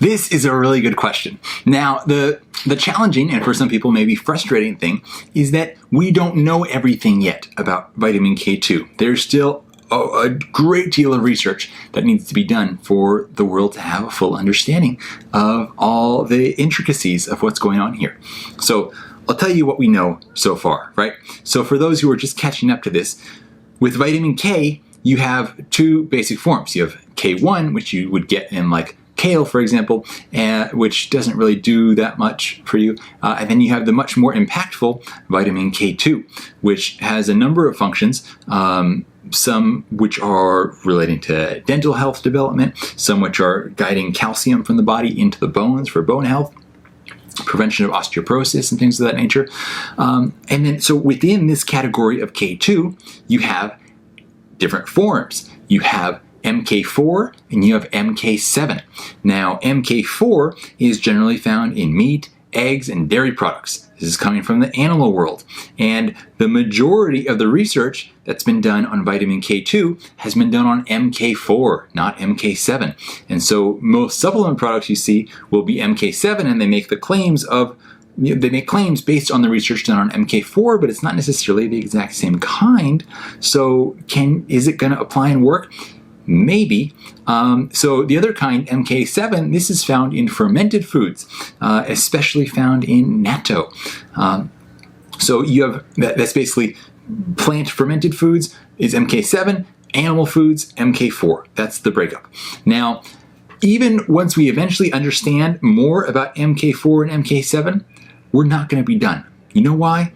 This is a really good question. Now, the challenging and for some people maybe frustrating thing is that we don't know everything yet about vitamin K2. There's still a great deal of research that needs to be done for the world to have a full understanding of all the intricacies of what's going on here. So I'll tell you what we know so far, right? So for those who are just catching up to this, with vitamin K, you have two basic forms. You have K1, which you would get in like kale, for example, which doesn't really do that much for you. And then you have the much more impactful vitamin K2, which has a number of functions, some which are relating to dental health development, some which are guiding calcium from the body into the bones for bone health, prevention of osteoporosis and things of that nature. And then, so within this category of K2, you have different forms. You have MK4 and you have MK7. Now, MK4 is generally found in meat, eggs, and dairy products. This is coming from the animal world. And the majority of the research that's been done on vitamin K2 has been done on MK4, not MK7. And so most supplement products you see will be MK7, and they make the claims of they make claims based on the research done on MK4, but it's not necessarily the exact same kind. So is it going to apply and work? Maybe. So the other kind, MK7, this is found in fermented foods, especially found in natto. So you have, that's basically plant fermented foods is MK7, animal foods, MK4. That's the breakup. Now, even once we eventually understand more about MK4 and MK7, we're not going to be done. You know why?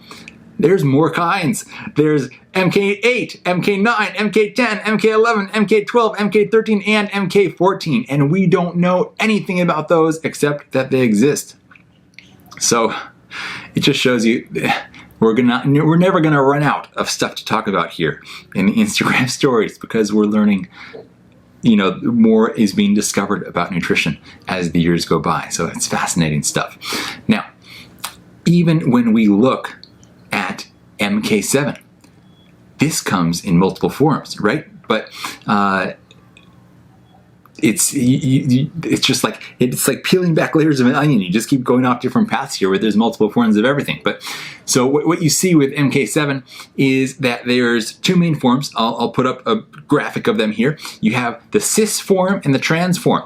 There's more kinds. There's MK8, MK9, MK10, MK11, MK12, MK13, and MK14. And we don't know anything about those except that they exist. So it just shows you we're never gonna run out of stuff to talk about here in the Instagram stories, because we're learning, more is being discovered about nutrition as the years go by. So it's fascinating stuff. Now, even when we look at MK7, this comes in multiple forms, right? But it's just like peeling back layers of an onion. You just keep going off different paths here where there's multiple forms of everything. But so what you see with MK7 is that there's two main forms. I'll put up a graphic of them here. You have the cis form and the trans form.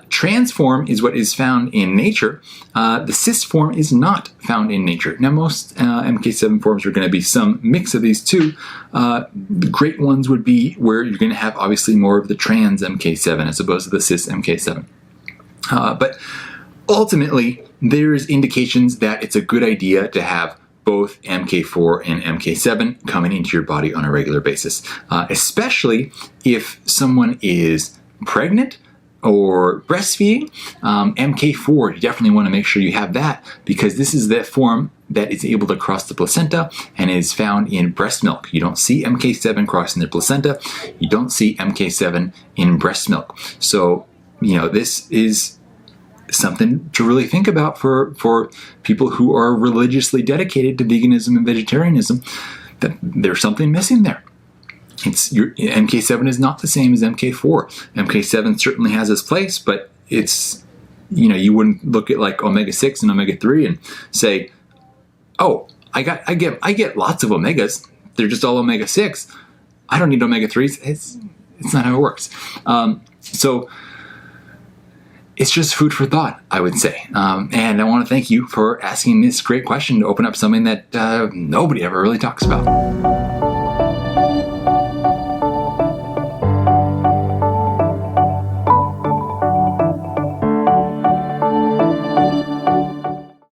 Trans form is what is found in nature. The cis form is not found in nature. Now, most MK7 forms are going to be some mix of these two. The great ones would be where you're going to have obviously more of the trans MK7 as opposed to the cis MK7. But ultimately, there's indications that it's a good idea to have both MK4 and MK7 coming into your body on a regular basis, especially if someone is pregnant or breastfeeding. MK4, you definitely want to make sure you have that, because this is that form that is able to cross the placenta and is found in breast milk. You don't see MK7 crossing the placenta. You don't see MK7 in breast milk. So, this is something to really think about for people who are religiously dedicated to veganism and vegetarianism, that there's something missing there. Your MK7 is not the same as MK4. MK7 certainly has its place, but it's, you wouldn't look at like omega-6 and omega-3 and say, oh, I get lots of omegas. They're just all omega-6. I don't need omega-3s. It's not how it works. So it's just food for thought, I would say. And I want to thank you for asking this great question to open up something that nobody ever really talks about.